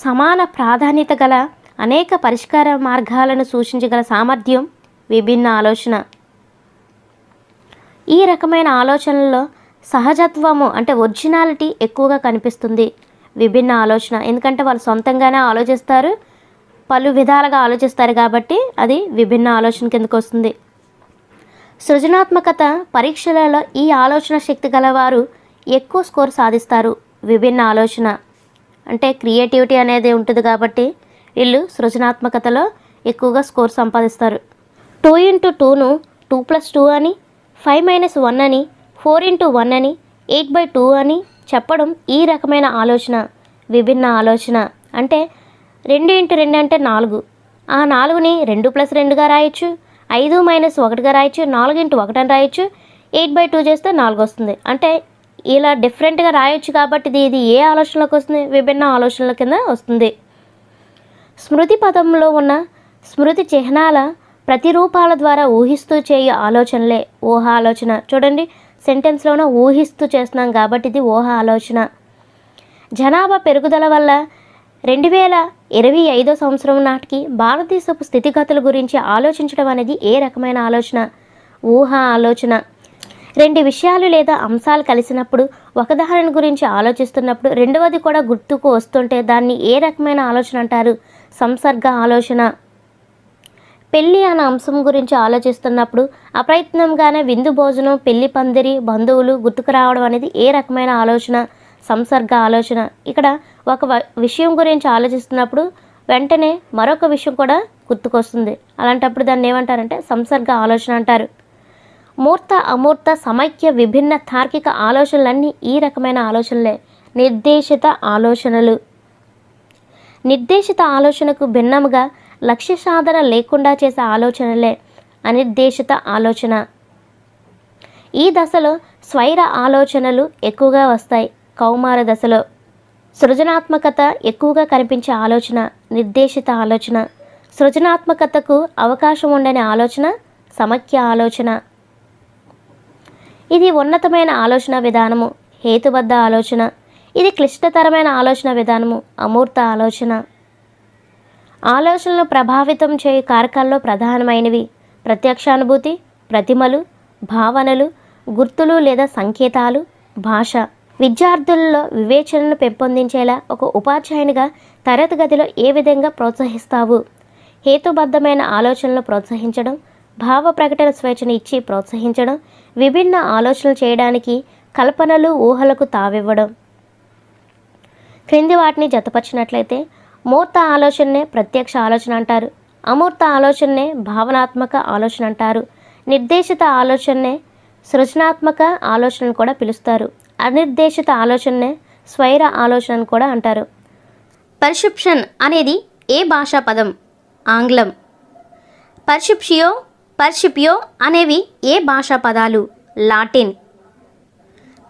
సమాన ప్రాధాన్యత గల అనేక పరిష్కార మార్గాలను సూచించగల సామర్థ్యం విభిన్న ఆలోచన. ఈ రకమైన ఆలోచనల్లో సహజత్వము అంటే ఒరిజినాలిటీ ఎక్కువగా కనిపిస్తుంది విభిన్న ఆలోచన. ఎందుకంటే వాళ్ళు సొంతంగానే ఆలోచిస్తారు, పలు విధాలుగా ఆలోచిస్తారు కాబట్టి అది విభిన్న ఆలోచన కిందకు వస్తుంది. సృజనాత్మకత పరీక్షలలో ఈ ఆలోచన శక్తి గలవారు ఎక్కువ స్కోర్ సాధిస్తారు. విభిన్న ఆలోచన అంటే క్రియేటివిటీ అనేది ఉంటుంది కాబట్టి వీళ్ళు సృజనాత్మకతలో ఎక్కువగా స్కోర్ సంపాదిస్తారు. 2x2ను 2+2 అని, 5-1 అని, 4x1 అని, 8/2 అని చెప్పడం ఈ రకమైన ఆలోచన విభిన్న ఆలోచన. అంటే 2x2 అంటే 4, ఆ 4ని 2+2గా రాయొచ్చు, 5-1గా రాయొచ్చు, 4x1 అని రాయొచ్చు, 8/2 చేస్తే 4 వస్తుంది. అంటే ఇలా డిఫరెంట్గా రాయొచ్చు కాబట్టి ఇది ఏ ఆలోచనలోకి వస్తుంది? విభిన్న ఆలోచనల కింద వస్తుంది. స్మృతి పదంలో ఉన్న స్మృతి చిహ్నాల ప్రతిరూపాల ద్వారా ఊహిస్తూ చేయు ఆలోచనలే ఊహ ఆలోచన. చూడండి, సెంటెన్స్లోనే ఊహిస్తూ చేస్తున్నాం కాబట్టి ఇది ఊహ ఆలోచన. జనాభా పెరుగుదల వల్ల 2025 సంవత్సరం నాటికి భారతదేశపు స్థితిగతుల గురించి ఆలోచించడం అనేది ఏ రకమైన ఆలోచన? ఊహ ఆలోచన. రెండు విషయాలు లేదా అంశాలు కలిసినప్పుడు ఒకదాని గురించి ఆలోచిస్తున్నప్పుడు రెండవది కూడా గుర్తుకు వస్తుంటే దాన్ని ఏ రకమైన ఆలోచన అంటారు? సంసర్గ ఆలోచన. పెళ్ళి అనే అంశం గురించి ఆలోచిస్తున్నప్పుడు అప్రయత్నంగానే విందు భోజనం, పెళ్లి పందిరి, బంధువులు గుర్తుకు రావడం అనేది ఏ రకమైన ఆలోచన? సంసర్గ ఆలోచన. ఇక్కడ ఒక విషయం గురించి ఆలోచిస్తున్నప్పుడు వెంటనే మరొక విషయం కూడా గుర్తుకొస్తుంది. అలాంటప్పుడు దాన్ని ఏమంటారంటే సంసర్గ ఆలోచన అంటారు. మూర్త అమూర్త సమైక్య విభిన్న తార్కిక ఆలోచనలన్నీ ఈ రకమైన ఆలోచనలే నిర్దేశిత ఆలోచనలు. నిర్దేశిత ఆలోచనకు భిన్నముగా లక్ష్య సాధన లేకుండా చేసే ఆలోచనలే అనిర్దేశిత ఆలోచన. ఈ దశలో స్వైర ఆలోచనలు ఎక్కువగా వస్తాయి. కౌమార దశలో సృజనాత్మకత ఎక్కువగా కనిపించే ఆలోచన నిర్దేశిత ఆలోచన. సృజనాత్మకతకు అవకాశం ఉండని ఆలోచన సమైక్య ఆలోచన. ఇది ఉన్నతమైన ఆలోచన విధానము, హేతుబద్ధ ఆలోచన. ఇది క్లిష్టతరమైన ఆలోచన విధానము, అమూర్త ఆలోచన. ఆలోచనలను ప్రభావితం చేయు కారకాల్లో ప్రధానమైనవి ప్రత్యక్షానుభూతి, ప్రతిమలు, భావనలు, గుర్తులు లేదా సంకేతాలు, భాష. విద్యార్థులలో వివేచనను పెంపొందించేలా ఒక ఉపాధ్యాయునిగా తరగతి గదిలో ఏ విధంగా ప్రోత్సహిస్తావు? హేతుబద్ధమైన ఆలోచనలు ప్రోత్సహించడం, భావ ప్రకటన స్వేచ్ఛను ఇచ్చి ప్రోత్సహించడం, విభిన్న ఆలోచనలు చేయడానికి కల్పనలు, ఊహలకు తావివ్వడం. క్రింది వాటిని జతపరిచినట్లయితే మూర్త ఆలోచననే ప్రత్యక్ష ఆలోచన అంటారు, అమూర్త ఆలోచననే భావనాత్మక ఆలోచన అంటారు, నిర్దేశిత ఆలోచననే సృజనాత్మక ఆలోచనను కూడా పిలుస్తారు, అనిర్దేశిత ఆలోచననే స్వైర ఆలోచన కూడా అంటారు. పర్సెప్షన్ అనేది ఏ భాషా పదం? ఆంగ్లం. పర్సిపియో అనేవి ఏ భాషా పదాలు? లాటిన్.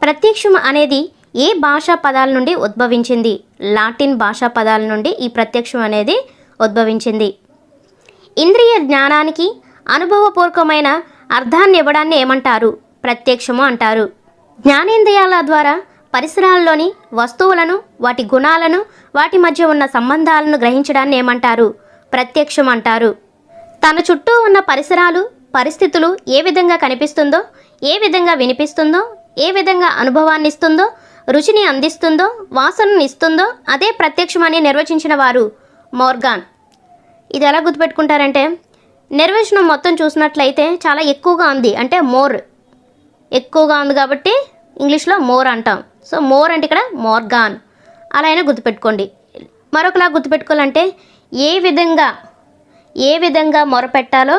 ప్రత్యక్షం అనేది ఏ భాషా పదాల నుండి ఉద్భవించింది? లాటిన్ భాషా పదాల నుండి ఈ ప్రత్యక్షం అనేది ఉద్భవించింది. ఇంద్రియ జ్ఞానానికి అనుభవపూర్వకమైన అర్థాన్ని ఇవ్వడాన్ని ఏమంటారు? ప్రత్యక్షము అంటారు. జ్ఞానేంద్రియాల ద్వారా పరిసరాల్లోని వస్తువులను, వాటి గుణాలను, వాటి మధ్య ఉన్న సంబంధాలను గ్రహించడాన్ని ఏమంటారు? ప్రత్యక్షం అంటారు. తన చుట్టూ ఉన్న పరిసరాలు, పరిస్థితులు ఏ విధంగా కనిపిస్తుందో, ఏ విధంగా వినిపిస్తుందో, ఏ విధంగా అనుభవాన్ని ఇస్తుందో, రుచిని అందిస్తుందో, వాసనను ఇస్తుందో అదే ప్రత్యక్షమని నిర్వచించిన వారు మోర్గాన్. ఇది ఎలా గుర్తుపెట్టుకుంటారంటే నిర్వచనం మొత్తం చూసినట్లయితే చాలా ఎక్కువగా ఉంది అంటే మోర్ ఎక్కువగా ఉంది కాబట్టి ఇంగ్లీష్లో మోర్ అంటాం. సో మోర్ అంటే ఇక్కడ మోర్గాన్. అలా అయినా గుర్తుపెట్టుకోండి. మరొకలా గుర్తుపెట్టుకోవాలంటే ఏ విధంగా మొరపెట్టాలో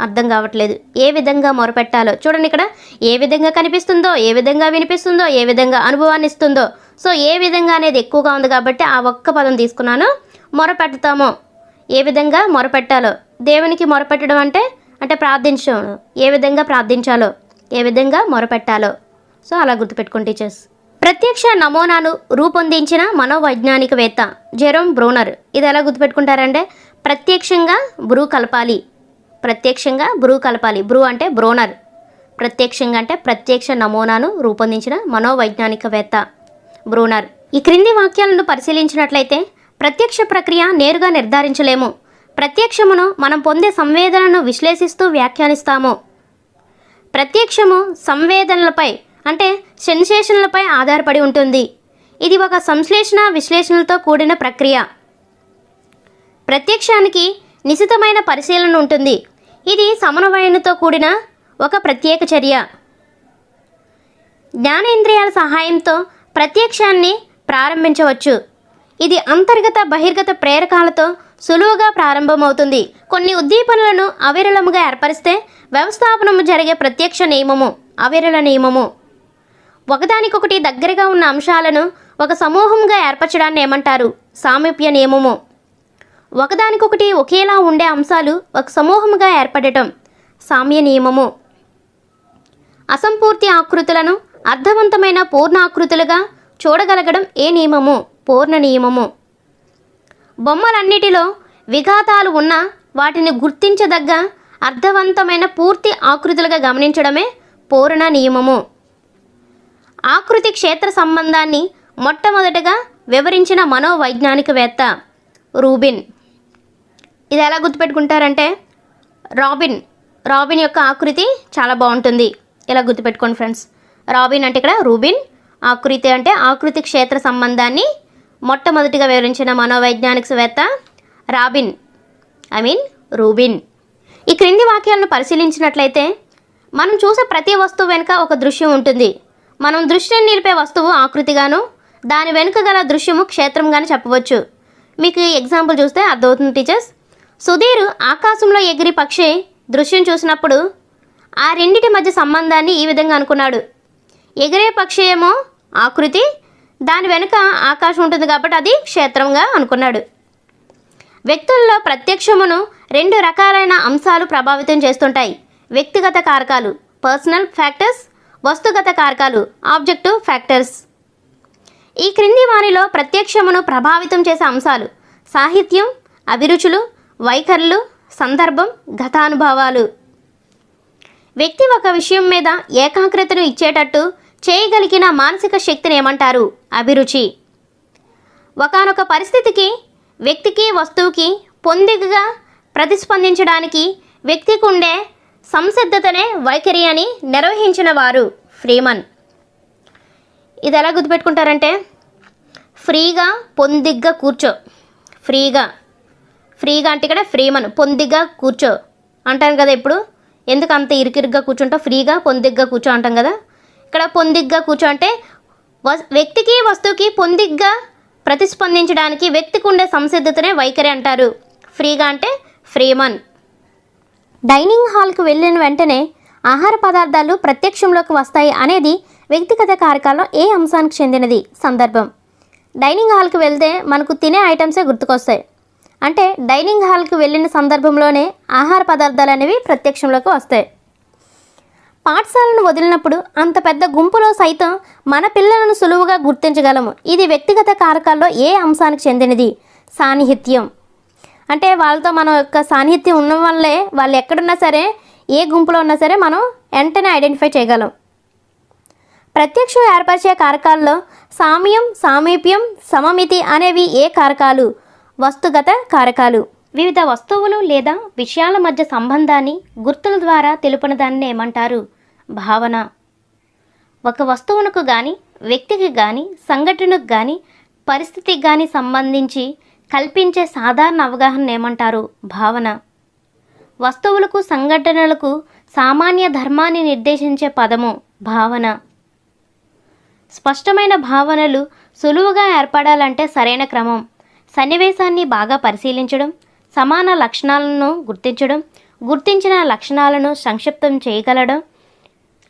అర్థం కావట్లేదు. ఏ విధంగా మొరపెట్టాలో చూడండి. ఇక్కడ ఏ విధంగా కనిపిస్తుందో, ఏ విధంగా వినిపిస్తుందో, ఏ విధంగా అనుభవాన్ని ఇస్తుందో. సో ఏ విధంగా అనేది ఎక్కువగా ఉంది కాబట్టి ఆ ఒక్క పదం తీసుకున్నాను. మొరపెడతామో ఏ విధంగా మొరపెట్టాలో, దేవునికి మొరపెట్టడం అంటే ప్రార్థించడం, ఏ విధంగా ప్రార్థించాలో, ఏ విధంగా మొరపెట్టాలో. సో అలా గుర్తుపెట్టుకోండి టీచర్స్. ప్రత్యక్ష నమూనాను రూపొందించిన మనోవైజ్ఞానికవేత్త జెరోమ్ బ్రూనర్. ఇది ఎలా గుర్తుపెట్టుకుంటారంటే ప్రత్యక్షంగా బ్రూ కలపాలి. ప్రత్యక్షంగా బ్రూ కలపాలి. బ్రూ అంటే బ్రోనర్. ప్రత్యక్షంగా అంటే ప్రత్యక్ష నమూనాను రూపొందించిన మనోవైజ్ఞానికవేత్త. బ్రూనర్. ఈ క్రింది వాక్యాలను పరిశీలించినట్లయితే ప్రత్యక్ష ప్రక్రియ నేరుగా నిర్ధారించలేము. ప్రత్యక్షమును మనం పొందే సంవేదనను విశ్లేషిస్తూ వ్యాఖ్యానిస్తాము. ప్రత్యక్షము సంవేదనలపై అంటే సెన్సేషన్లపై ఆధారపడి ఉంటుంది. ఇది ఒక సంశ్లేషణ విశ్లేషణలతో కూడిన ప్రక్రియ. ప్రత్యక్షానికి నిశితమైన పరిశీలన ఉంటుంది. ఇది సమన్వయంతో కూడిన ఒక ప్రత్యేక చర్య. జ్ఞానేంద్రియాల సహాయంతో ప్రత్యక్షాన్ని ప్రారంభించవచ్చు. ఇది అంతర్గత బహిర్గత ప్రేరకాలతో సులువుగా ప్రారంభమవుతుంది. కొన్ని ఉద్దీపనలను అవిరళముగా ఏర్పరిస్తే వ్యవస్థాపనము జరిగే ప్రత్యక్ష నియమము అవిరళ నియమము. ఒకదానికొకటి దగ్గరగా ఉన్న అంశాలను ఒక సమూహంగా ఏర్పరచడాన్ని ఏమంటారు? సామీప్య నియమము. ఒకదానికొకటి ఒకేలా ఉండే అంశాలు ఒక సమూహముగా ఏర్పడటం సామ్య నియమము. అసంపూర్తి ఆకృతులను అర్థవంతమైన పూర్ణ ఆకృతులుగా చూడగలగడం ఏ నియమము? పూర్ణ నియమము. బొమ్మలన్నిటిలో విఘాతాలు ఉన్నా వాటిని గుర్తించదగ్గ అర్థవంతమైన పూర్తి ఆకృతులుగా గమనించడమే పూర్ణ నియమము. ఆకృతి క్షేత్ర సంబంధాన్ని మొట్టమొదటగా వివరించిన మనోవైజ్ఞానికవేత్త రూబిన్. ఇది ఎలా గుర్తుపెట్టుకుంటారంటే రాబిన్ యొక్క ఆకృతి చాలా బాగుంటుంది. ఇలా గుర్తుపెట్టుకోండి ఫ్రెండ్స్. రాబిన్ అంటే ఇక్కడ రూబిన్, ఆకృతి అంటే ఆకృతి క్షేత్ర సంబంధాన్ని మొట్టమొదటిగా వివరించిన మనోవైజ్ఞానికవేత్త రూబిన్. ఈ క్రింది వాక్యాలను పరిశీలించినట్లయితే మనం చూసే ప్రతి వస్తువు వెనుక ఒక దృశ్యం ఉంటుంది. మనం దృష్టిని నిలిపే వస్తువు ఆకృతిగాను, దాని వెనుక గల దృశ్యము క్షేత్రంగాను చెప్పవచ్చు. మీకు ఈ ఎగ్జాంపుల్ చూస్తే అర్థమవుతుంది టీచర్స్. సుధీర్ ఆకాశంలో ఎగిరి పక్షి దృశ్యం చూసినప్పుడు ఆ రెండిటి మధ్య సంబంధాన్ని ఈ విధంగా అనుకున్నాడు. ఎగిరే పక్షి ఏమో ఆకృతి, దాని వెనుక ఆకాశం ఉంటుంది కాబట్టి అది క్షేత్రంగా అనుకున్నాడు. వ్యక్తుల్లో ప్రత్యక్షమును రెండు రకాలైన అంశాలు ప్రభావితం చేస్తుంటాయి. వ్యక్తిగత కారకాలు పర్సనల్ ఫ్యాక్టర్స్, వస్తుగత కారకాలు ఆబ్జెక్టివ్ ఫ్యాక్టర్స్. ఈ క్రింది వారిలో ప్రత్యక్షమును ప్రభావితం చేసే అంశాలు సాహిత్యం, అభిరుచులు, వైఖరులు, సందర్భం, గతానుభవాలు. వ్యక్తి ఒక విషయం మీద ఏకాగ్రతను ఇచ్చేటట్టు చేయగలిగిన మానసిక శక్తిని ఏమంటారు? అభిరుచి. ఒకానొక పరిస్థితికి వ్యక్తికి వస్తువుకి పొందికగా ప్రతిస్పందించడానికి వ్యక్తికి ఉండే సంసిద్ధతనే వైఖరి అని నిర్వహించిన వారు ఫ్రీమన్. ఇది ఎలా గుర్తుపెట్టుకుంటారంటే ఫ్రీగా పొందిగ్గా కూర్చో. ఫ్రీగా అంటే ఇక్కడ ఫ్రీమన్. పొందిగ్గా కూర్చో అంటాను కదా. ఇప్పుడు ఎందుకు అంత ఇరుకిరుగ్గా కూర్చుంటావు? ఫ్రీగా పొందిగ్గా కూర్చో అంటాం కదా. ఇక్కడ పొందిగ్గా కూర్చో అంటే వ్యక్తికి వస్తువుకి పొందిగ్గా ప్రతిస్పందించడానికి వ్యక్తికి ఉండే సంసిద్ధతనే వైఖరి అంటారు. ఫ్రీగా అంటే ఫ్రీమన్. డైనింగ్ హాల్కు వెళ్ళిన వెంటనే ఆహార పదార్థాలు ప్రత్యక్షంలోకి వస్తాయి అనేది వ్యక్తిగత కారకాల్లో ఏ అంశానికి చెందినది? సందర్భం. డైనింగ్ హాల్కి వెళ్తే మనకు తినే ఐటమ్సే గుర్తుకొస్తాయి. అంటే డైనింగ్ హాల్కి వెళ్ళిన సందర్భంలోనే ఆహార పదార్థాలు అనేవి ప్రత్యక్షంలోకి వస్తాయి. పాఠశాలను వదిలినప్పుడు అంత పెద్ద గుంపులో సైతం మన పిల్లలను సులువుగా గుర్తించగలము. ఇది వ్యక్తిగత కారకాల్లో ఏ అంశానికి చెందినది? సాన్నిహిత్యం. అంటే వాళ్ళతో మన యొక్క సాన్నిహిత్యం ఉన్న వల్లే వాళ్ళు ఎక్కడున్నా సరే, ఏ గుంపులో ఉన్నా సరే మనం వెంటనే ఐడెంటిఫై చేయగలం. ప్రత్యక్షం ఏర్పరిచే కారకాల్లో సామ్యం, సామీప్యం, సమమితి అనేవి ఏ కారకాలు? వస్తుగత కారకాలు. వివిధ వస్తువులు లేదా విషయాల మధ్య సంబంధాన్ని గుర్తుల ద్వారా తెలుపున దాన్ని ఏమంటారు? భావన. ఒక వస్తువునకు కానీ, వ్యక్తికి కానీ, సంఘటనకు కానీ, పరిస్థితికి కానీ సంబంధించి కల్పించే సాధారణ అవగాహన ఏమంటారు? భావన. వస్తువులకు, సంఘటనలకు సామాన్య ధర్మాన్ని నిర్దేశించే పదము భావన. స్పష్టమైన భావనలు సులువుగా ఏర్పడాలంటే సరైన క్రమం సన్నివేశాన్ని బాగా పరిశీలించడం, సమాన లక్షణాలను గుర్తించడం, గుర్తించిన లక్షణాలను సంక్షిప్తం చేయగలగడం,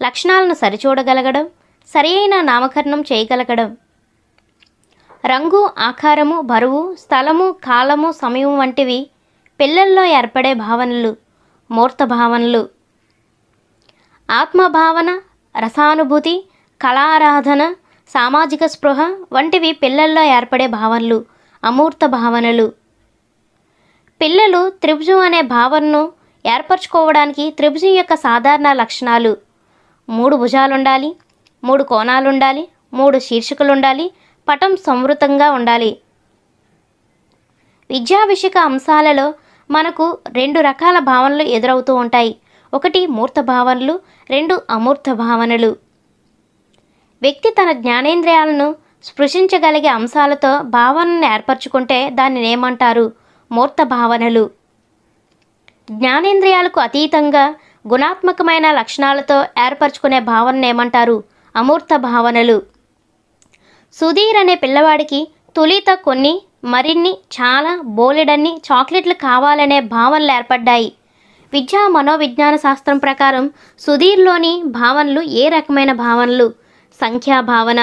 లక్షణాలను సరిచూడగలగడం, సరియైన నామకరణం చేయగలగడం. రంగు, ఆకారము, బరువు, స్థలము, కాలము, సమయం వంటివి పిల్లల్లో ఏర్పడే భావనలు మూర్త భావనలు. ఆత్మభావన, రసానుభూతి, కళారాధన, సామాజిక స్పృహ వంటివి పిల్లల్లో ఏర్పడే భావనలు అమూర్త భావనలు. పిల్లలు త్రిభుజం అనే భావనను ఏర్పరచుకోవడానికి త్రిభుజం యొక్క సాధారణ లక్షణాలు 3 భుజాలుండాలి, 3 కోణాలుండాలి, 3 శీర్షికలుండాలి, పటం సంవృతంగా ఉండాలి. విద్యా విషయక అంశాలలో మనకు 2 రకాల భావనలు ఎదురవుతూ ఉంటాయి. 1 మూర్త భావనలు, 2 అమూర్త భావనలు. వ్యక్తి తన జ్ఞానేంద్రియాలను స్పృశించగలిగే అంశాలతో భావనను ఏర్పరచుకుంటే దానిని ఏమంటారు? మూర్త భావనలు. జ్ఞానేంద్రియాలకు అతీతంగా గుణాత్మకమైన లక్షణాలతో ఏర్పరచుకునే భావనను ఏమంటారు? అమూర్త భావనలు. సుధీర్ అనే పిల్లవాడికి తొలిత కొన్ని, మరిన్ని, చాలా, బోలెడన్ని చాక్లెట్లు కావాలనే భావనలు ఏర్పడ్డాయి. విద్యా మనోవిజ్ఞాన శాస్త్రం ప్రకారం సుధీర్లోని భావనలు ఏ రకమైన భావనలు? సంఖ్యా భావన.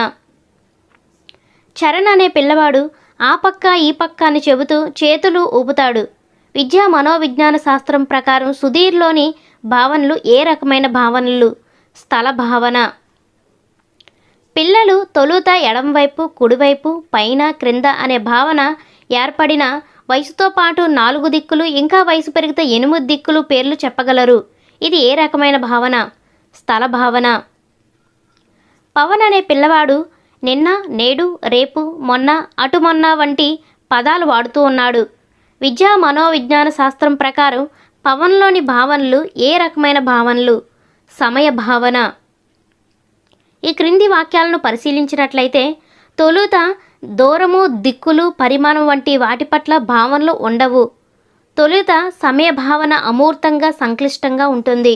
చరణ్ అనే పిల్లవాడు ఆ పక్క ఈ పక్క అని చెబుతూ చేతులు ఊపుతాడు. విద్యా మనోవిజ్ఞాన శాస్త్రం ప్రకారం సుధీర్లోని భావనలు ఏ రకమైన భావనలు? స్థల భావన. పిల్లలు తొలుత ఎడంవైపు, కుడివైపు, పైన, క్రింద అనే భావన ఏర్పడిన వయసుతో పాటు 4 దిక్కులు, ఇంకా వయసు పెరిగితే 8 దిక్కులు పేర్లు చెప్పగలరు. ఇది ఏ రకమైన భావన? స్థల భావన. పవన్ అనే పిల్లవాడు నిన్న, నేడు, రేపు, మొన్న, అటు మొన్న వంటి పదాలు వాడుతూ ఉన్నాడు. విద్యా మనోవిజ్ఞాన శాస్త్రం ప్రకారం పవన్లోని భావనలు ఏ రకమైన భావనలు? సమయ భావన. ఈ క్రింది వాక్యాలను పరిశీలించినట్లయితే తొలుత దూరము, దిక్కులు, పరిమాణం వంటి వాటి పట్ల భావనలు ఉండవు. తొలుత సమయ భావన అమూర్తంగా, సంక్లిష్టంగా ఉంటుంది.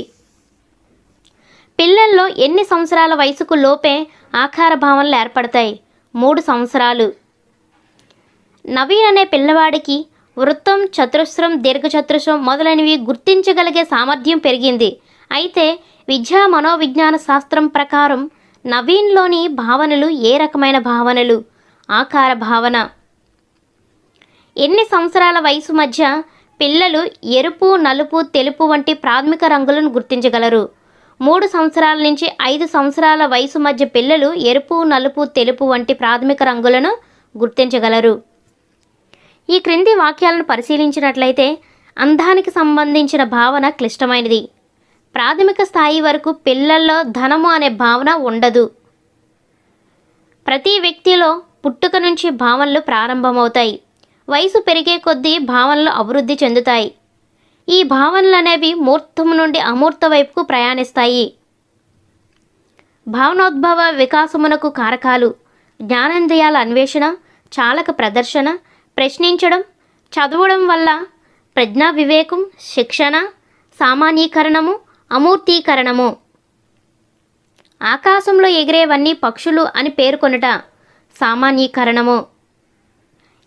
పిల్లల్లో ఎన్ని సంవత్సరాల వయసుకు లోపే ఆకార భావనలు ఏర్పడతాయి? 3 సంవత్సరాలు. నవీన్ అనే పిల్లవాడికి వృత్తం, చతురస్రం, దీర్ఘచతురస్రం మొదలైనవి గుర్తించగలిగే సామర్థ్యం పెరిగింది. అయితే విద్యా మనోవిజ్ఞాన శాస్త్రం ప్రకారం నవీన్లోని భావనలు ఏ రకమైన భావనలు? ఆకార భావన. ఎన్ని సంవత్సరాల వయసు మధ్య పిల్లలు ఎరుపు, నలుపు, తెలుపు వంటి ప్రాథమిక రంగులను గుర్తించగలరు? 3 సంవత్సరాల నుంచి 5 సంవత్సరాల వయసు మధ్య పిల్లలు ఎరుపు, నలుపు, తెలుపు వంటి ప్రాథమిక రంగులను గుర్తించగలరు. ఈ క్రింది వాక్యాలను పరిశీలించినట్లయితే అందానికి సంబంధించిన భావన క్లిష్టమైనది. ప్రాథమిక స్థాయి వరకు పిల్లల్లో ధనము అనే భావన ఉండదు. ప్రతి వ్యక్తిలో పుట్టుక నుంచి భావనలు ప్రారంభమవుతాయి. వయసు పెరిగే కొద్దీ భావనలు అభివృద్ధి చెందుతాయి. ఈ భావనలు అనేవి మూర్తం నుండి అమూర్త వైపుకు ప్రయాణిస్తాయి. భావనోద్భవ వికాసమునకు కారకాలు: జ్ఞానేంద్రియాల అన్వేషణ, చాలక ప్రదర్శన, ప్రశ్నించడం, చదవడం వల్ల ప్రజ్ఞా వివేకం, శిక్షణ, సామాన్యీకరణము, అమూర్తీకరణము. ఆకాశంలో ఎగిరేవన్నీ పక్షులు అని పేర్కొనుట సామాన్యీకరణము.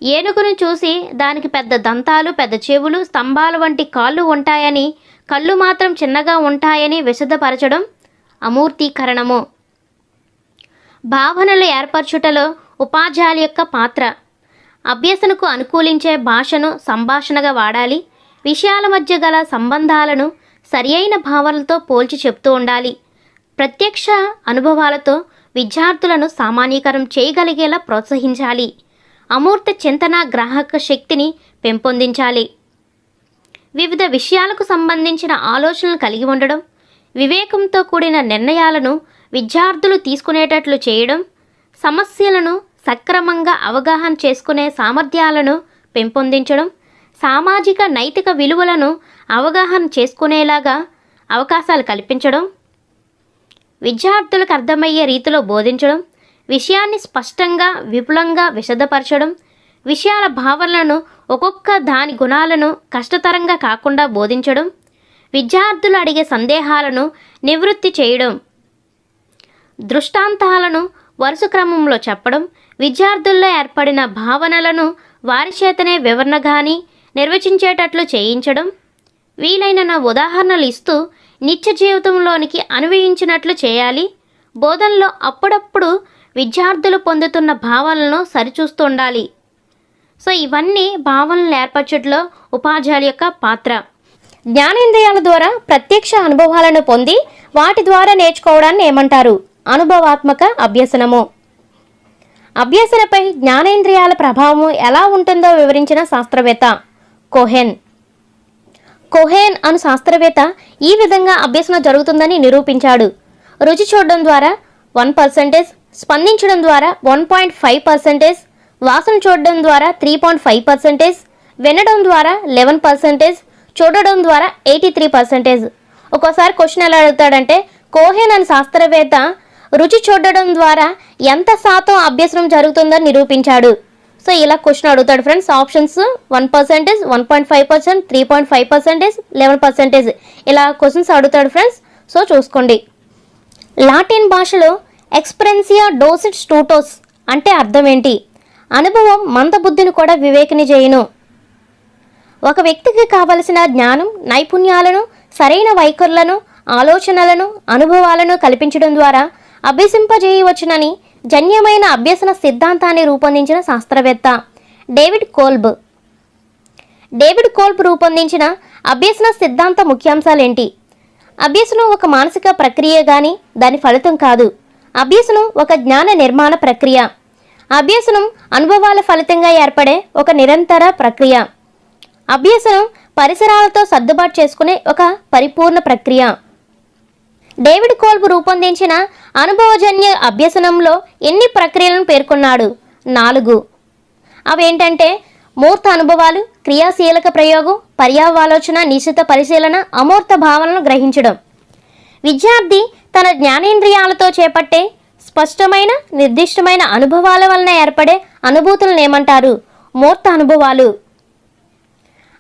ఏనుగును చూసి దానికి పెద్ద దంతాలు, పెద్ద చెవులు, స్తంభాలు వంటి కాళ్ళు ఉంటాయని, కళ్ళు మాత్రం చిన్నగా ఉంటాయని విశదపరచడం అమూర్తీకరణము. భావనలు ఏర్పరచుటలో ఉపాధ్యాయుల యొక్క పాత్ర: అభ్యసనకు అనుకూలించే భాషను సంభాషణగా వాడాలి. విషయాల మధ్య గల సంబంధాలను సరియైన భావనలతో పోల్చి చెప్తూ ఉండాలి. ప్రత్యక్ష అనుభవాలతో విద్యార్థులను సామాన్యీకరణం చేయగలిగేలా ప్రోత్సహించాలి. అమూర్త చింతన గ్రాహక శక్తిని పెంపొందించాలి. వివిధ విషయాలకు సంబంధించిన ఆలోచనలు కలిగి ఉండడం, వివేకంతో కూడిన నిర్ణయాలను విద్యార్థులు తీసుకునేటట్లు చేయడం, సమస్యలను సక్రమంగా అవగాహన చేసుకునే సామర్థ్యాలను పెంపొందించడం, సామాజిక నైతిక విలువలను అవగాహన చేసుకునేలాగా అవకాశాలు కల్పించడం, విద్యార్థులకు అర్థమయ్యే రీతిలో బోధించడం, విషయాన్ని స్పష్టంగా విపులంగా విశదపరచడం, విషయాల భావనలను ఒక్కొక్క దాని గుణాలను కష్టతరంగా కాకుండా బోధించడం, విద్యార్థులు అడిగే సందేహాలను నివృత్తి చేయడం, దృష్టాంతాలను వరుస క్రమంలో చెప్పడం, విద్యార్థుల్లో ఏర్పడిన భావనలను వారి చేతనే వివరణగాని నిర్వచించేటట్లు చేయించడం, వీలైన ఉదాహరణలు ఇస్తూ నిత్య జీవితంలోనికి అన్వయించినట్లు చేయాలి. బోధనలో అప్పుడప్పుడు విద్యార్థులు పొందుతున్న భావనలను సరిచూస్తూ ఉండాలి. సో ఇవన్నీ భావనలు ఏర్పరచడంలో ఉపాధ్యాయుల యొక్క పాత్ర. జ్ఞానేంద్రియాల ద్వారా ప్రత్యక్ష అనుభవాలను పొంది వాటి ద్వారా నేర్చుకోవడాన్ని ఏమంటారు? అనుభవాత్మక అభ్యసనము. అభ్యసనపై జ్ఞానేంద్రియాల ప్రభావం ఎలా ఉంటుందో వివరించిన శాస్త్రవేత్త కోహెన్. కోహెన్ అను శాస్త్రవేత్త ఈ విధంగా అభ్యసన జరుగుతుందని నిరూపించాడు. రుచి చూడడం ద్వారా 1%, స్పందించడం ద్వారా 1.5%, వాసన చూడడం ద్వారా 3.5%, వినడం ద్వారా 11%, చూడడం ద్వారా 83%. ఒక్కోసారి క్వశ్చన్ ఎలా అడుగుతాడంటే కోహెన్ అనే శాస్త్రవేత్త రుచి చూడడం ద్వారా ఎంత శాతం అభ్యసనం జరుగుతుందని నిరూపించాడు. సో ఇలా క్వశ్చన్ అడుగుతాడు ఫ్రెండ్స్. ఆప్షన్స్ 1%, 1.5%, 3.5%, 11%, ఇలా క్వశ్చన్స్ అడుగుతాడు ఫ్రెండ్స్. సో చూసుకోండి. లాటిన్ భాషలో ఎక్స్ప్రెన్సియా డోసిట్ స్టూటోస్ అంటే అర్థం ఏంటి? అనుభవం మందబుద్ధిని కూడా వివేకిని చేయును. ఒక వ్యక్తికి కావలసిన జ్ఞానం, నైపుణ్యాలను, సరైన వైఖరులను, ఆలోచనలను, అనుభవాలను కల్పించడం ద్వారా అభ్యసింపజేయవచ్చునని జన్యమైన అభ్యసన సిద్ధాంతాన్ని రూపొందించిన శాస్త్రవేత్త డేవిడ్ కోల్బ్. డేవిడ్ కోల్బ్ రూపొందించిన అభ్యసన సిద్ధాంత ముఖ్యాంశాలేంటి? అభ్యసనం ఒక మానసిక ప్రక్రియ కానీ దాని ఫలితం కాదు. అభ్యసనం ఒక జ్ఞాన నిర్మాణ ప్రక్రియ. అభ్యసనం అనుభవాల ఫలితంగా ఏర్పడే ఒక నిరంతర ప్రక్రియ. అభ్యసనం పరిసరాలతో సర్దుబాటు చేసుకునే ఒక పరిపూర్ణ ప్రక్రియ. డేవిడ్ కోల్బ్ రూపొందించిన అనుభవజన్య అభ్యసనంలో ఎన్ని ప్రక్రియలను పేర్కొన్నాడు? 4. అవేంటంటే మూర్త అనుభవాలు, క్రియాశీలక ప్రయోగం, పర్యావాలోచన, నిశ్చిత పరిశీలన, అమూర్త భావనలను గ్రహించడం. విద్యార్థి తన జ్ఞానేంద్రియాలతో చేపట్టే స్పష్టమైన నిర్దిష్టమైన అనుభవాల వలన ఏర్పడే అనుభూతులను ఏమంటారు? మూర్త అనుభవాలు.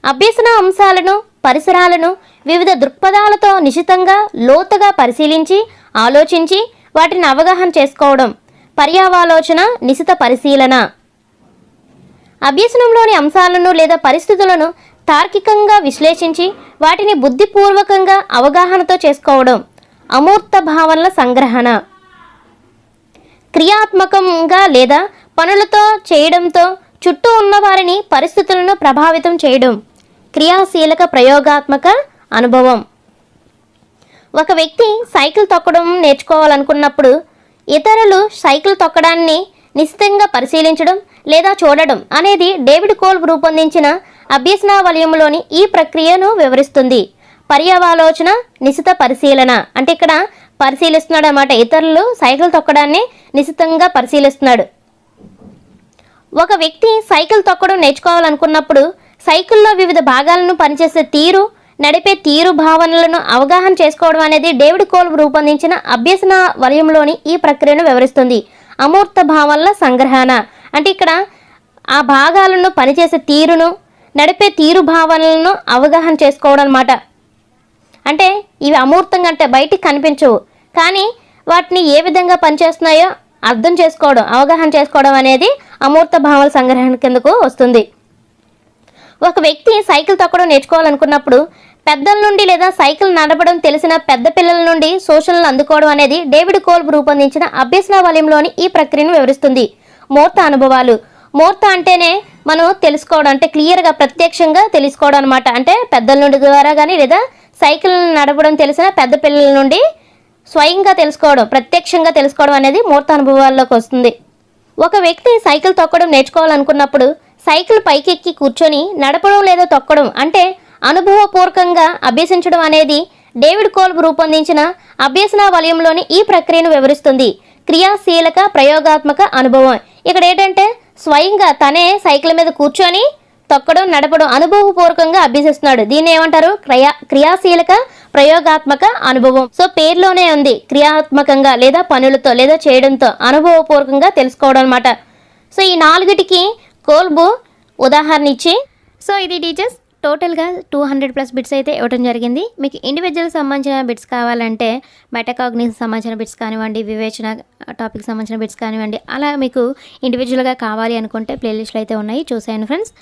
అభ్యసన అంశాలను, పరిసరాలను వివిధ దృక్పథాలతో నిశితంగా లోతుగా పరిశీలించి ఆలోచించి వాటిని అవగాహన చేసుకోవడం పర్యావాలోచన, నిశిత పరిశీలన. అభ్యసనంలోని అంశాలను లేదా పరిస్థితులను తార్కికంగా విశ్లేషించి వాటిని బుద్ధిపూర్వకంగా అవగాహనతో చేసుకోవడం అమూర్త భావనల సంగ్రహణ. క్రియాత్మకంగా లేదా పనులతో చేయడంతో చుట్టూ ఉన్న వారిని, పరిస్థితులను ప్రభావితం చేయడం క్రియాశీలక ప్రయోగాత్మక అనుభవం. ఒక వ్యక్తి సైకిల్ తొక్కడం నేర్చుకోవాలనుకున్నప్పుడు ఇతరులు సైకిల్ తొక్కడాన్ని నిశ్చితంగా పరిశీలించడం లేదా చూడడం అనేది డేవిడ్ కోల్బ్ రూపొందించిన అభ్యసన వలయంలోని ఈ ప్రక్రియను వివరిస్తుంది. పర్యావాలోచన, నిశిత పరిశీలన అంటే ఇక్కడ పరిశీలిస్తున్నాడు అన్నమాట. ఇతరులు సైకిల్ తొక్కడాన్ని నిశితంగా పరిశీలిస్తున్నాడు. ఒక వ్యక్తి సైకిల్ తొక్కడం నేర్చుకోవాలనుకున్నప్పుడు సైకిల్లో వివిధ భాగాలను పనిచేసే తీరు, నడిపే తీరు భావనలను అవగాహన చేసుకోవడం అనేది డేవిడ్ కోల్బ్ రూపొందించిన అభ్యసన వలయంలోని ఈ ప్రక్రియను వివరిస్తుంది. అమూర్త భావనల సంగ్రహణ అంటే ఇక్కడ ఆ భాగాలను పనిచేసే తీరును, నడిపే తీరు భావనలను అవగాహన చేసుకోవడం అన్నమాట. అంటే ఇవి అమూర్తంగా అంటే బయటికి కనిపించవు, కానీ వాటిని ఏ విధంగా పనిచేస్తున్నాయో అర్థం చేసుకోవడం, అవగాహన చేసుకోవడం అనేది అమూర్త భావనల సంగ్రహణ కిందకు వస్తుంది. ఒక వ్యక్తి సైకిల్ తొక్కడం నేర్చుకోవాలనుకున్నప్పుడు పెద్దల నుండి లేదా సైకిల్ నడపడం తెలిసిన పెద్ద పిల్లల నుండి సూచనలు అందుకోవడం అనేది డేవిడ్ కోల్బ్ రూపొందించిన అభ్యసన వలయంలోని ఈ ప్రక్రియను వివరిస్తుంది. మూర్త అనుభవాలు. మూర్త అంటేనే మనం తెలుసుకోవడం అంటే క్లియర్గా ప్రత్యక్షంగా తెలుసుకోవడం అనమాట. అంటే పెద్దల నుండి ద్వారా కానీ లేదా సైకిల్ నడపడం తెలిసిన పెద్ద పిల్లల నుండి స్వయంగా తెలుసుకోవడం, ప్రత్యక్షంగా తెలుసుకోవడం అనేది మూర్త అనుభవాల్లోకి వస్తుంది. ఒక వ్యక్తి సైకిల్ తొక్కడం నేర్చుకోవాలనుకున్నప్పుడు సైకిల్ పైకెక్కి కూర్చొని నడపడం లేదా తొక్కడం అంటే అనుభవపూర్వకంగా అభ్యసించడం అనేది డేవిడ్ కోల్బ్ రూపొందించిన అభ్యసన వలయంలోని ఈ ప్రక్రియను వివరిస్తుంది. క్రియాశీలక ప్రయోగాత్మక అనుభవం. ఇక్కడ ఏంటంటే స్వయంగా తనే సైకిల్ మీద కూర్చొని తొక్కడం, నడపడం అనుభవపూర్వకంగా అభ్యసిస్తున్నాడు. దీన్ని ఏమంటారు? క్రియాశీలక ప్రయోగాత్మక అనుభవం. సో పేరులోనే ఉంది, క్రియాత్మకంగా లేదా పనులతో లేదా చేయడంతో అనుభవపూర్వకంగా తెలుసుకోవడం అనమాట. సో ఈ 4టికి కోల్బ్ ఉదాహరణ ఇచ్చి, సో ఇది టీచర్స్ టోటల్గా 200+ బిట్స్ అయితే ఇవ్వడం జరిగింది. మీకు ఇండివిజువల్ సంబంధించిన బిట్స్ కావాలంటే మెటాకాగ్నిషన్ సంబంధించిన బిట్స్ కానివ్వండి, వివేచన టాపిక్ సంబంధించిన బిట్స్ కానివ్వండి, అలా మీకు ఇండివిజువల్గా కావాలి అనుకుంటే ప్లేలిస్ట్లు అయితే ఉన్నాయి, చూసేయండి ఫ్రెండ్స్.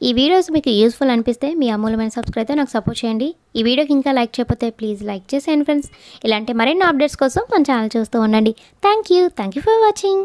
ఈ వీడియోస్ మీకు యూస్ఫుల్ అనిపిస్తే మీ అమూల్యమైన సబ్స్క్రైబ్ నాకు సపోర్ట్ చేయండి. ఈ వీడియోకి ఇంకా లైక్ చేయకపోతే ప్లీజ్ లైక్ చేసేయండి ఫ్రెండ్స్. ఇలాంటి మరిన్ని అప్డేట్స్ కోసం మన ఛానల్ చూస్తూ ఉండండి. Thank you for watching.